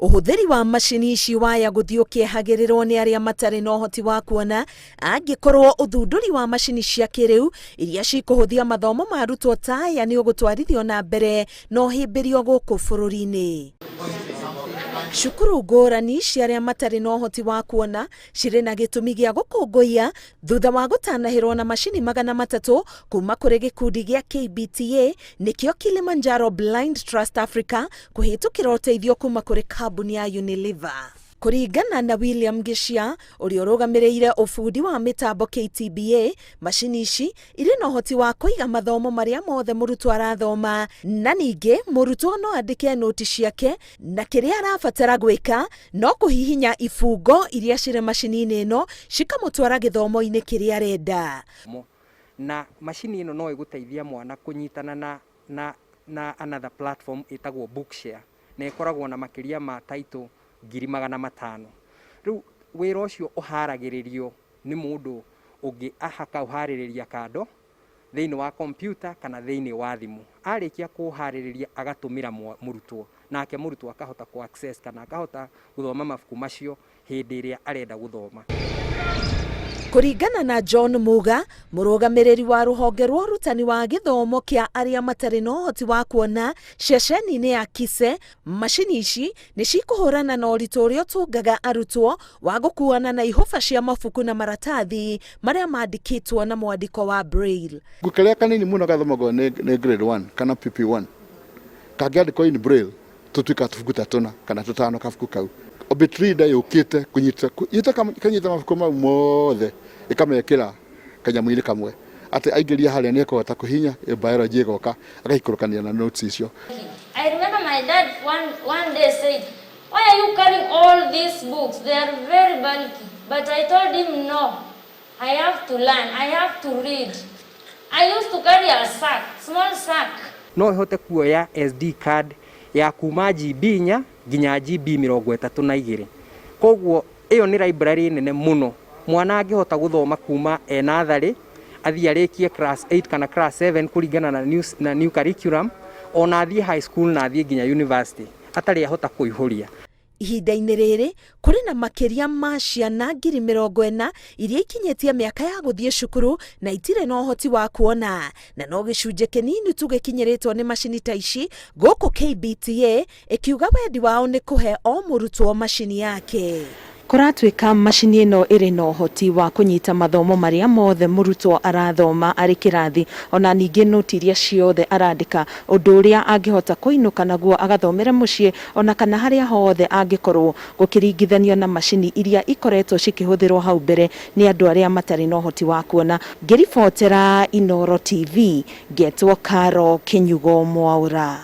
Ũhũthĩri wa macini ici waya gũthiĩ ũkĩehagĩrĩrwo nĩ arĩa matarĩ na ũhoti wa kuona angĩkorwo ũthundũri wa macini cia kĩrĩu iria cikũhũthia mathomo ma arutwo ta aya nĩ ũgũtwarithio na mbere na ũhĩmbĩrio gũkũ bũrũri-inĩ. Cukuru ngũrani cia arĩa matarĩ na ũhoti wa kuona cirĩ na gĩtũmi gĩa gũkũngũiya thutha wa gũtanahĩrwo na macini 300 kuma kũrĩ gĩkundi gĩa KBTA nĩkĩo Kilimanjaro Blind Trust Africa kũhĩtũkĩra ũteithio kuma kũrĩ kambuni ya Unilever. Kũringana na William Gĩcia ũrĩa ũrũgamĩrĩire ũbundi wa mĩtambo KTBA, macini ici irĩ na ũhoti wa kũiga mathomo marĩa mothe mũrutwo arathoma, na ningĩ mũrutwo no andĩke noti ciake na kĩrĩa arabatara gwĩka no kũhihinya ibungo iria cirĩ macini-inĩ ĩno cikamũtwara gĩthomo-inĩ kĩrĩa arenda. Na macini ĩno no ĩgũteithia mwana kũnyitana na another platform ĩtagwo Bookshare, na ĩkoragwo na makĩria ma title 500,000. Rĩu wĩra ũcio ũharagĩrĩrio nĩ mũndũ ũngĩ ahaka ũharĩrĩria kando thĩinĩ wa kompyuta kana thĩinĩ wa thimũ. Arĩkia kũharĩrĩria agatũmĩra mũrutwo, nake mũrutwo akahota ku access kana akahota gũthoma mabuku macio hĩndĩ ĩrĩa arenda gũthoma. Kũringana na John Muga, mũrũgamĩrĩri wa rũhonge rwa ũrutani wa gĩthomo kĩa arĩa matarĩ na ũhoti wa kuona ceceni-inĩ ya Kise, macini ici nĩ cikũhũrana na ũritũ ũrĩa ũtũngaga arutwo wa gũkuana na ihũba cia mabuku na maratathi marĩa mandĩkĩtwo na mwandĩko wa Braille. Karĩa kanini mũno gathomagwo nĩ grade 1 kana PP1 kangĩandĩkwo in Braille tũtuĩka tũbuku ta tũna kana tũtano kabuku kau. Obitrida yũkĩte kũnyita mabuku mau mothe ĩkamekĩra kanyamũ-inĩ kamwe atĩ aingĩria harĩa nĩ ekũhota kũhinya biology ĩgoka agaikũrũkania na notes icio. I remember my dad one day said, "Why are you carrying all these books? They are very bulky." But I told him no, I have to learn, I have to read. I used to carry a sack, small sack. No ĩhote kuoya SD card ya kuma GB 4 nginya GB 32. Koguo ĩyo nĩ library nene mũno. Mwana angĩhota gũthoma kuma natharĩ athiĩ arĩkie class 8 kana class 7 kũringana na new curriculum, ona athiĩ high school na athiĩ nginya university atarĩ ahota kũihũria. Ihinda-inĩ rĩrĩ kũrĩ na makĩria ma ciana 40,000 iria ikinyĩtie mĩaka ya gũthiĩ cukuru na itirĩ na ũhoti wa kuona, na no gĩcunjĩ kĩnini tu gĩkinyĩrĩtwo nĩ macini ta ici gũkũ KBTA ĩkiuga wendi wao nĩ kũhe o mũrutwo macini yake. Kũratuĩka macini ĩno ĩrĩ na ũhoti wa kũnyita mathomo marĩa mothe mũrutwo arathoma arĩ kĩrathi, ona ningĩ noti iria ciothe arandĩka, ũndũ ũrĩa angĩhota kũinũka naguo agathomera mũciĩ ona kana harĩa hothe angĩkorwo, gũkĩringithanio na macini iria ikoretwo cikĩhũthĩrwo hau mbere nĩ andũ arĩa matarĩ na ũhoti wa kuona. Ngĩribotera Inooro TV, ngetwo Karo Kĩnyugo Mwaũra.